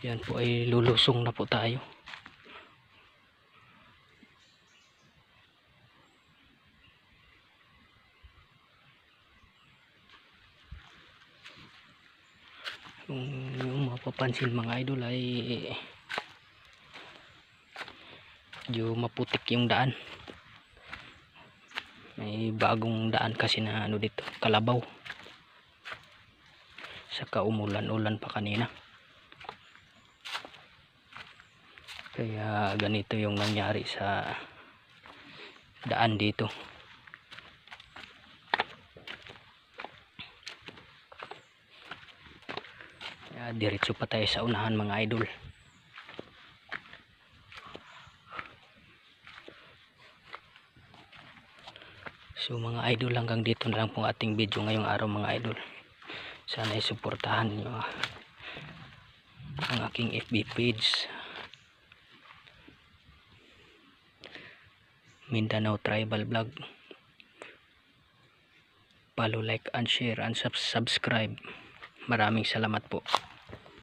Yan po ay lulusong na po tayo. Yung mapapansin mga idol ay medyo maputik yung daan. May bagong daan kasi na ano dito, kalabaw. Saka umulan-ulan pa kanina. Kaya ganito yung nangyari sa daan dito. Kaya diretso pa tayo sa unahan mga idol. So mga idol, hanggang dito na lang po ating video ngayong araw mga idol. Sana isuportahan nyo ang aking FB page, Mindanao Tribal Vlog. Follow, like and share and subscribe. Maraming salamat po.